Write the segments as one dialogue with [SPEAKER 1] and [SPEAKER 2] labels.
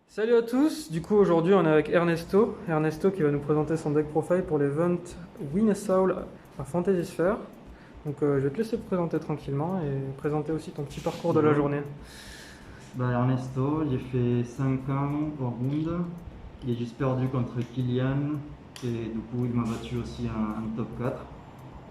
[SPEAKER 1] Salut à tous, du coup aujourd'hui on est avec Ernesto qui va nous présenter son deck profile pour l'event Win a Soul à Fantasy Sphere. Donc je vais te laisser te présenter tranquillement et présenter aussi ton petit parcours de la journée.
[SPEAKER 2] Ernesto, j'ai fait 5 ans au round. J'ai juste perdu contre Kylian et du coup il m'a battu aussi en top 4.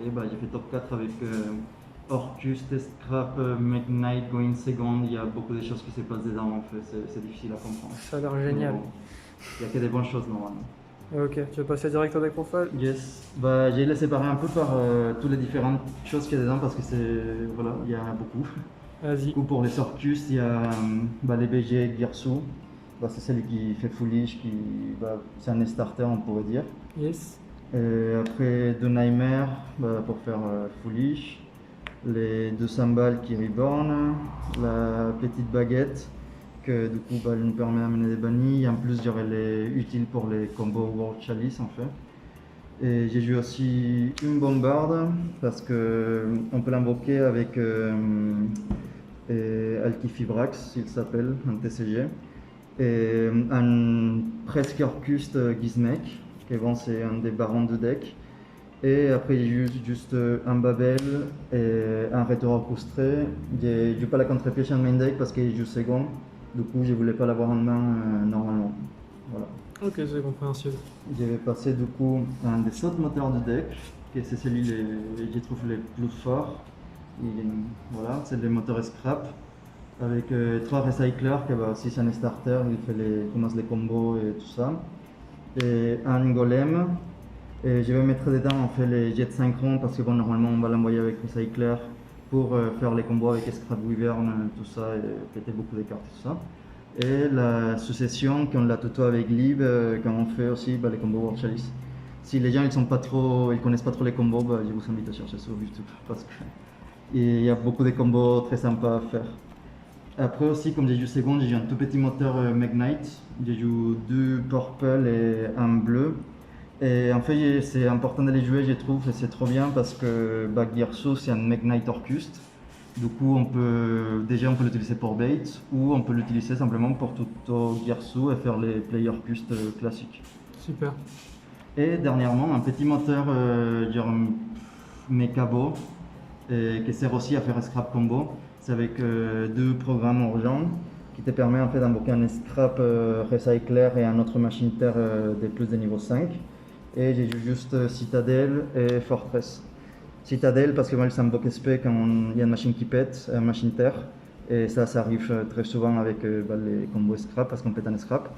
[SPEAKER 2] Et j'ai fait top 4 avec Orcus, Scrap, Knight, Going Second. Il y a beaucoup de choses qui se passent dedans en fait, c'est difficile à comprendre.
[SPEAKER 1] Ça a l'air génial.
[SPEAKER 2] Bon, il n'y a que des bonnes choses normalement.
[SPEAKER 1] Ok, tu vas passer direct au deck profile?
[SPEAKER 2] Yes, j'ai les séparé un peu par toutes les différentes choses qu'il y a dedans parce que voilà, il y en a beaucoup.
[SPEAKER 1] Vas-y.
[SPEAKER 2] Du coup, pour les Orcus, il y a les BG Girsu. C'est celui qui fait Foolish, c'est un starter on pourrait dire.
[SPEAKER 1] Yes.
[SPEAKER 2] Et après deux Nightmare pour faire Foolish. Les deux Sambal qui reborn. La petite baguette que du coup elle nous permet d'amener des bannis. En plus, j'aurais les utiles pour les combos World Chalice en fait. Et j'ai joué aussi une bombarde parce qu'on peut l'invoquer avec Alkifibrax, il s'appelle, un TCG. Et un presque Orcust Gizmek, qui c'est un des barons de deck. Et après j'ai juste un Babel et un Rhétor orchestré. Je joue pas la contre-pièce en main deck parce qu'il joue second. Du coup je voulais pas l'avoir en main normalement. Voilà.
[SPEAKER 1] Ok, c'est compréhensible.
[SPEAKER 2] Je vais passer du coup un des sauts moteurs de deck, qui c'est celui que je trouve les plus forts. Voilà, c'est le moteur Scrap avec 3 recyclers, si c'est un starter, il commence les combos et tout ça. Et un golem. Et je vais mettre dedans on fait les jets synchron parce que normalement on va l'envoyer avec recycler pour faire les combos avec Scrap Wyvern, tout ça, et péter beaucoup de cartes et tout ça. Et la succession, qu'on l'a tout avec Lib, quand on fait aussi les combos World Chalice. Si les gens ils connaissent pas trop les combos, je vous invite à chercher sur YouTube parce qu'il y a beaucoup de combos très sympas à faire. Après aussi, comme j'ai joué seconde, j'ai un tout petit moteur Knight. J'ai joué 2 purple et un bleu. Et en fait, c'est important de les jouer, je trouve, et c'est trop bien parce que Girsu, c'est un Knight Orcust. Du coup, on peut l'utiliser pour bait ou on peut l'utiliser simplement pour tout Girsu et faire les play Orcust classiques.
[SPEAKER 1] Super.
[SPEAKER 2] Et dernièrement, un petit moteur Mekabo qui sert aussi à faire scrap combo. C'est avec 2 programmes urgents qui te permet en fait d'invoquer un scrap recycler et un autre machine terre des plus de niveau 5. Et j'ai juste Citadel et Fortress. Citadel parce que moi ça invoque SP quand il y a une machine qui pète, une machine terre. Et ça arrive très souvent avec les combos scrap parce qu'on pète un scrap.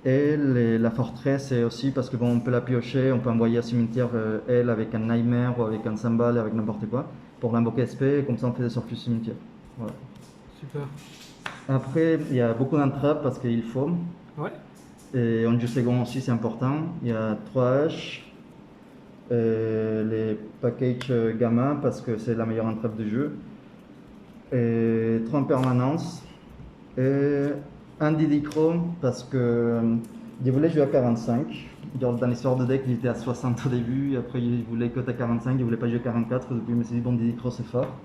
[SPEAKER 2] Et la Fortress c'est aussi parce que on peut la piocher, on peut envoyer à cimetière elle avec un Nightmare ou avec un Sambal, avec n'importe quoi, pour l'invoquer SP et comme ça on fait des sorties cimetière. Voilà.
[SPEAKER 1] Super.
[SPEAKER 2] Après il y a beaucoup d'entrappes parce qu'il faut.
[SPEAKER 1] Ouais.
[SPEAKER 2] Et en jeu second aussi c'est important. Il y a 3 H, les packages gamma parce que c'est la meilleure entrappe de jeu. Et 3 en permanence. Et un Didicro parce que je voulais jouer à 45. Dans l'histoire de deck, il était à 60 au début. Et après, je voulais cote à 45. Je voulais pas jouer 44. Donc, je me suis dit, bon, Didicro c'est fort.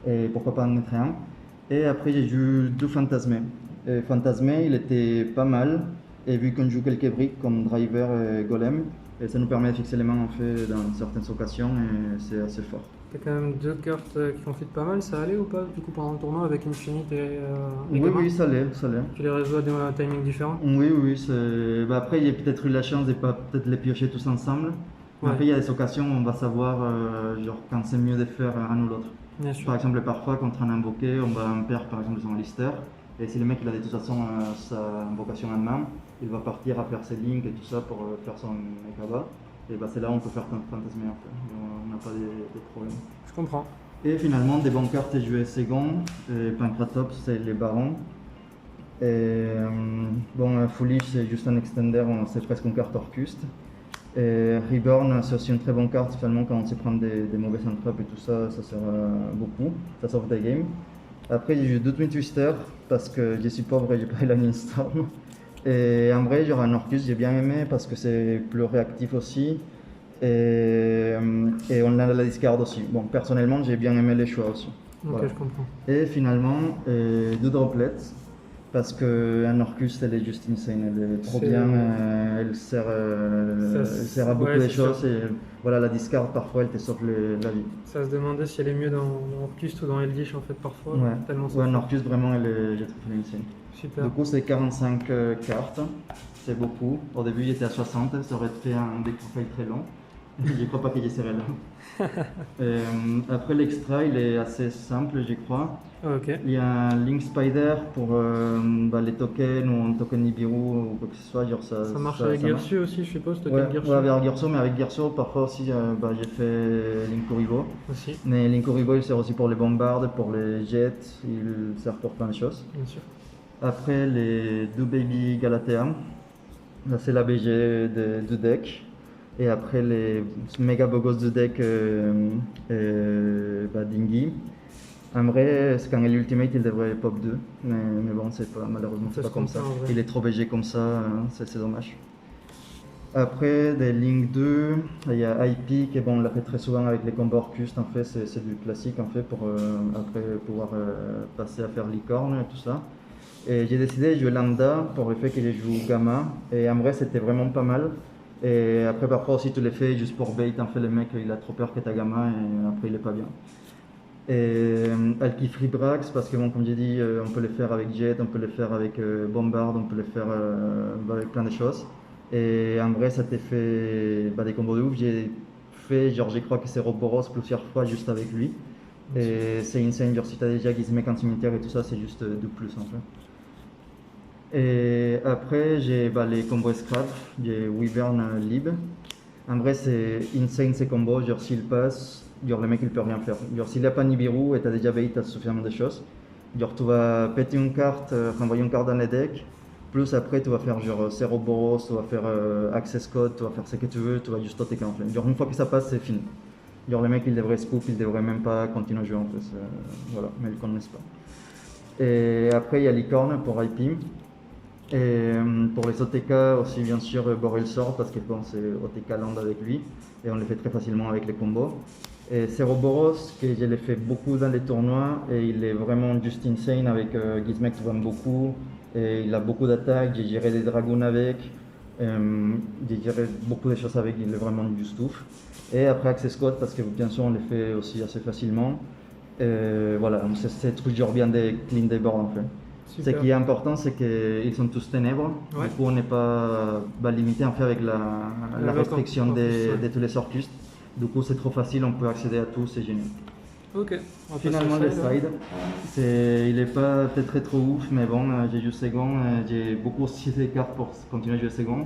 [SPEAKER 2] Et pourquoi pas en mettre un. Et après, j'ai joué 2 Fantasmé. Et Fantasmé, il était pas mal. Et vu qu'on joue quelques briques comme Driver et Golem, et ça nous permet de fixer les mains en fait dans certaines occasions et c'est assez fort.
[SPEAKER 1] T'as quand même 2 cartes qui font fit pas mal, ça allait ou pas du coup pendant le tournoi avec Infinite et
[SPEAKER 2] Oui, ça l'est.
[SPEAKER 1] Tu les résous à des timings différents?
[SPEAKER 2] Oui, après il y a peut-être eu la chance de pas peut-être les piocher tous ensemble. Ouais. Après il y a des occasions où on va savoir quand c'est mieux de faire un ou l'autre.
[SPEAKER 1] Bien sûr.
[SPEAKER 2] Par exemple parfois contre un invoqué, on va un pair par exemple sur un lister. Et si le mec il a de toute façon sa invocation en main, il va partir à faire ses links et tout ça pour faire son Mekaba. Et c'est là où on peut faire fantasmer en fait. On n'a pas de problème.
[SPEAKER 1] Je comprends.
[SPEAKER 2] Et finalement, des bonnes cartes jouées second. Pancratops, c'est les barons. Et Foolish, c'est juste un extender, c'est presque une carte Orcust. Et Reborn, c'est aussi une très bonne carte finalement quand on sait prendre des mauvaises entrappes et tout ça, ça sert beaucoup. Ça sauve des games. Après, j'ai eu 2 Twin Twister parce que je suis pauvre et j'ai pas eu la Storm. Et en vrai, un Orcus, j'ai bien aimé parce que c'est plus réactif aussi. Et on a la discard aussi. Bon, personnellement, j'ai bien aimé les choix aussi.
[SPEAKER 1] Ok,
[SPEAKER 2] Voilà.
[SPEAKER 1] je comprends.
[SPEAKER 2] Et finalement, deux droplets, parce qu'un Orcust, elle est juste insane, elle est trop
[SPEAKER 1] C'est-
[SPEAKER 2] bien, elle sert à beaucoup
[SPEAKER 1] Ouais,
[SPEAKER 2] de
[SPEAKER 1] c'est sûr.
[SPEAKER 2] choses, et voilà, la discard, parfois, elle te sauve la vie.
[SPEAKER 1] Ça se demandait si elle est mieux dans Orcust ou dans Eldish en fait parfois,
[SPEAKER 2] Ouais,
[SPEAKER 1] tellement c'est
[SPEAKER 2] ouais, un
[SPEAKER 1] fort.
[SPEAKER 2] Orcust, vraiment, je trouve elle est insane.
[SPEAKER 1] Super.
[SPEAKER 2] Du coup, c'est 45 cartes, c'est beaucoup. Au début, il était à 60, ça aurait fait un deck profile très long. Je crois pas qu'il y serait là. Après, l'extra, il est assez simple, je crois.
[SPEAKER 1] Ah, ok.
[SPEAKER 2] Il y a un Link Spider pour les tokens ou un token Nibiru ou quoi que ce soit. Genre
[SPEAKER 1] Ça marche avec Girsu aussi, je suppose,
[SPEAKER 2] Ouais,
[SPEAKER 1] token Girsu
[SPEAKER 2] ouais, avec Girso, mais avec Girso, parfois aussi, j'ai fait Link Kuribo.
[SPEAKER 1] aussi,
[SPEAKER 2] Mais Link Kuribo, il sert aussi pour les bombardes, pour les jets, il sert pour plein de choses.
[SPEAKER 1] bien sûr.
[SPEAKER 2] Après, les deux Baby Galatea, là c'est la BG du deck. Et après, les méga bogos du deck Dingy. En vrai, quand il est ultimate, il devrait pop 2. Mais bon, malheureusement,
[SPEAKER 1] Ça
[SPEAKER 2] c'est
[SPEAKER 1] se
[SPEAKER 2] pas comme ça.
[SPEAKER 1] comprend, en vrai.
[SPEAKER 2] Il est trop BG comme ça, c'est dommage. Après, des Link 2, il y a IP qui on l'a fait très souvent avec les combos Orcust. En fait, c'est du classique en fait pour après pouvoir passer à faire licorne et tout ça. Et j'ai décidé de jouer Lambda pour le fait que je joue Gamma. Et en vrai, c'était vraiment pas mal. Et après, parfois aussi, tu les fais juste pour bait. En fait, le mec, il a trop peur que ta Gamma et après, il est pas bien. Et Alki Free Brax, parce que bon, comme j'ai dit, on peut les faire avec Jet, on peut les faire avec Bombard, on peut les faire avec plein de choses. Et en vrai, ça t'est fait des combos de ouf. J'ai fait, genre, je crois que c'est Roboros plusieurs fois juste avec lui. Et c'est insane, genre, si t'as déjà Gizmek en cimetière et tout ça, c'est juste de plus en fait. Et après, j'ai les combos scrap, j'ai Wyvern Lib. En vrai, c'est insane ces combos. Genre, s'il passe, genre, le mec il peut rien faire. Genre, s'il n'a pas Nibiru et t'as déjà bait, t'as suffisamment de choses. Genre, tu vas péter une carte, renvoyer une carte dans le deck. Plus après, tu vas faire genre Ceroboros, tu vas faire Access Code, tu vas faire ce que tu veux, tu vas juste TK en fait. Genre, une fois que ça passe, c'est fini. Genre, le mec il devrait scoop, il devrait même pas continuer à jouer en fait. Voilà, mais ils ne connaissent pas. Et après, il y a Licorne pour IP. Et pour les OTK aussi, bien sûr, Borel sort parce que bon, c'est OTK land avec lui et on le fait très facilement avec les combos. Et Ceroboros, que je l'ai fait beaucoup dans les tournois et il est vraiment juste insane avec Gizmek qui vend beaucoup. Et il a beaucoup d'attaques, j'ai géré des dragons avec, j'ai géré beaucoup de choses avec, il est vraiment juste ouf. Et après Access Code parce que bien sûr on les fait aussi assez facilement. Voilà, c'est toujours bien de clean des boards en fait. Ce qui est important, c'est qu'ils sont tous ténèbres.
[SPEAKER 1] Ouais.
[SPEAKER 2] Du coup, on n'est pas limité en fait avec la restriction de tous les Orcust. Du coup, c'est trop facile, on peut accéder à tout, c'est génial.
[SPEAKER 1] Ok. On va
[SPEAKER 2] Finalement,
[SPEAKER 1] passer
[SPEAKER 2] le
[SPEAKER 1] au
[SPEAKER 2] side, il n'est pas très trop ouf, mais bon, j'ai joué second, j'ai beaucoup utilisé les cartes pour continuer à jouer second.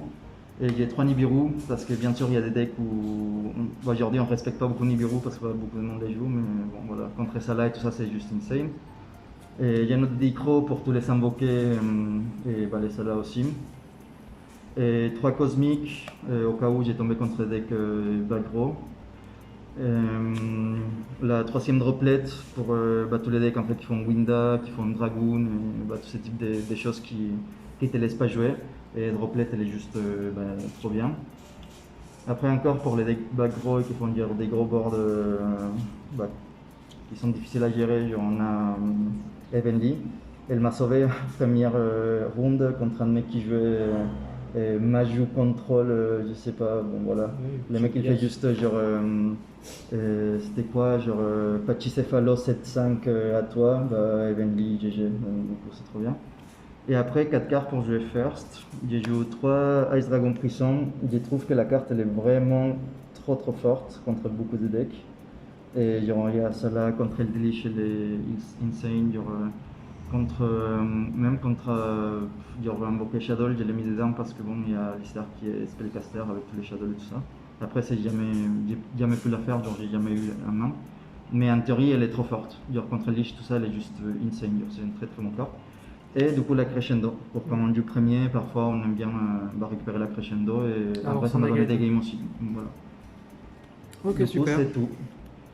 [SPEAKER 2] Et j'ai 3 Nibiru, parce que bien sûr, il y a des decks où aujourd'hui on ne respecte pas beaucoup Nibiru parce que beaucoup de monde les joue, mais bon, voilà, contre ça là et tout ça, c'est juste insane. Et il y a notre Dicro pour tous les invoqués et les Salas aussi. Et 3 cosmiques au cas où j'ai tombé contre des decks Bagro. La troisième droplet pour tous les decks en fait, qui font Winda, qui font Dragoon, et, tous ces types de choses qui ne te laissent pas jouer. Et droplet elle est juste trop bien. Après encore pour les decks Bagro qui font dire, des gros boards qui sont difficiles à gérer, on a Evenly. Elle m'a sauvé première round contre un mec qui jouait Maju Control, je sais pas, bon voilà.
[SPEAKER 1] Oui,
[SPEAKER 2] Le mec il fait juste genre, c'était quoi, genre Pachycephalo 7-5 à toi, Evenly GG, du coup c'est trop bien. Et après 4 cartes pour jouer first, j'ai joué 3 Ice Dragon Prison, je trouve que la carte elle est vraiment trop forte contre beaucoup de decks. Et genre, il y a celle-là contre Eldritch, elle est insane. Genre, même contre Invoker Shadow, je l'ai mis dedans parce que bon, il y a Lister qui est Spellcaster avec tous les Shadows et tout ça. Après, j'ai jamais pu la faire, genre j'ai jamais eu un main. Mais en théorie, elle est trop forte. Genre contre Eldritch, tout ça, elle est juste insane. C'est une très bonne carte. Et du coup, la crescendo. Pour quand on joue premier, parfois on aime bien récupérer la crescendo et
[SPEAKER 1] Alors,
[SPEAKER 2] après, ça
[SPEAKER 1] ça
[SPEAKER 2] m'a donné
[SPEAKER 1] négatif.
[SPEAKER 2] des games aussi. Donc, voilà.
[SPEAKER 1] Ok,
[SPEAKER 2] Du coup,
[SPEAKER 1] super.
[SPEAKER 2] c'est tout.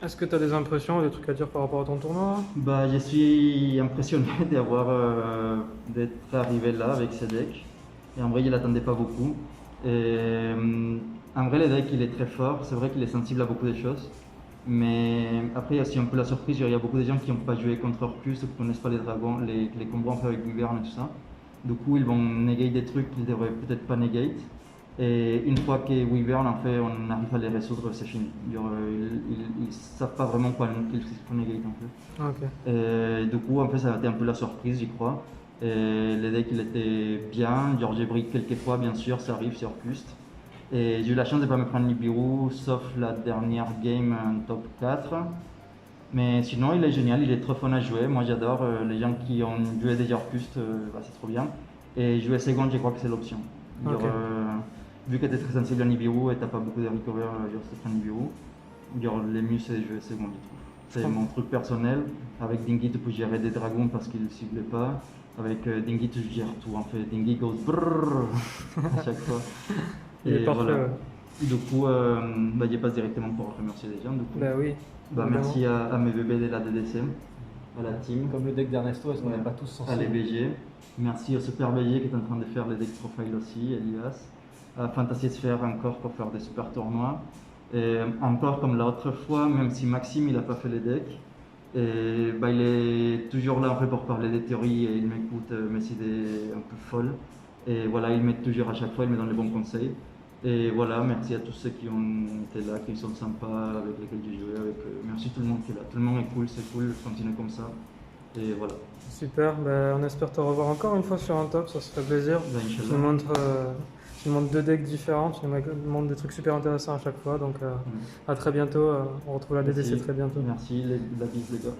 [SPEAKER 1] Est-ce que tu as des impressions, des trucs à dire par rapport à ton tournoi?
[SPEAKER 2] Je suis impressionné d'être arrivé là avec ce deck. Et en vrai, il n'attendait pas beaucoup. Et en vrai, le deck, il est très fort. C'est vrai qu'il est sensible à beaucoup de choses. Mais après, il y a aussi un peu la surprise. Il y a beaucoup de gens qui n'ont pas joué contre Orcus, qui ne connaissent pas les dragons, les combos en fait avec Wyvern et tout ça. Du coup, ils vont negate des trucs qu'ils ne devraient peut-être pas negate. Et une fois que Wyvern, en fait, on arrive à les résoudre, c'est fini. Genre, ils savent pas vraiment quoi qu'il faut negate en fait.
[SPEAKER 1] Ok.
[SPEAKER 2] Et du coup, en fait, ça a été un peu la surprise, j'y crois. Et le deck, il était bien. Genre, j'ai brick quelques fois, bien sûr, ça arrive, c'est Orcust. Et j'ai eu la chance de ne pas me prendre Nibiru, sauf la dernière game en top 4. Mais sinon, il est génial, il est trop fun à jouer. Moi, j'adore. Les gens qui ont joué déjà Orcust, c'est trop bien. Et jouer Second, je crois que c'est l'option. Genre,
[SPEAKER 1] Ok.
[SPEAKER 2] vu que tu es très sensible à Nibiru et tu pas beaucoup de recover, genre, c'est prendre Nibiru. Genre, le mieux, c'est jouer Second, je trouve. C'est mon truc personnel. Avec Dingy, tu peux gérer des dragons parce qu'il ne cible pas. Avec Dingy, tu gères tout. En fait, Dingy goes brrrr à chaque fois.
[SPEAKER 1] Il est
[SPEAKER 2] Et
[SPEAKER 1] parfait.
[SPEAKER 2] voilà.
[SPEAKER 1] Ouais.
[SPEAKER 2] Du coup, je passe directement pour remercier les gens. Du coup.
[SPEAKER 1] Bah oui.
[SPEAKER 2] Merci à mes bébés de la DDC, à la team,
[SPEAKER 3] Comme le deck d'Ernesto, est-ce qu'on
[SPEAKER 2] Ouais.
[SPEAKER 3] n'est pas tous
[SPEAKER 2] à
[SPEAKER 3] sensibles?
[SPEAKER 2] l'EBG. Merci au Super BG qui est en train de faire les deck profile aussi, Elias. À Fantasy Sphere encore pour faire des super tournois. Et encore comme l'autre fois, même si Maxime il n'a pas fait les decks, et il est toujours là en fait pour parler des théories et il m'écoute mes idées un peu folles. Et voilà, il m'aide toujours à chaque fois, il me donne les bons conseils. Et voilà, merci à tous ceux qui ont été là, qui sont sympas, avec lesquels j'ai joué. Merci tout le monde qui est là. Tout le monde est cool, c'est cool, continuez comme ça. Et voilà.
[SPEAKER 1] Super. Bah, on espère te revoir encore une fois sur un top, ça se ferait plaisir. Tu nous montres deux decks différents, tu nous montres des trucs super intéressants à chaque fois. Donc à très bientôt. On retrouve la DDC
[SPEAKER 2] Merci.
[SPEAKER 1] très bientôt.
[SPEAKER 2] Merci, la bise les gars.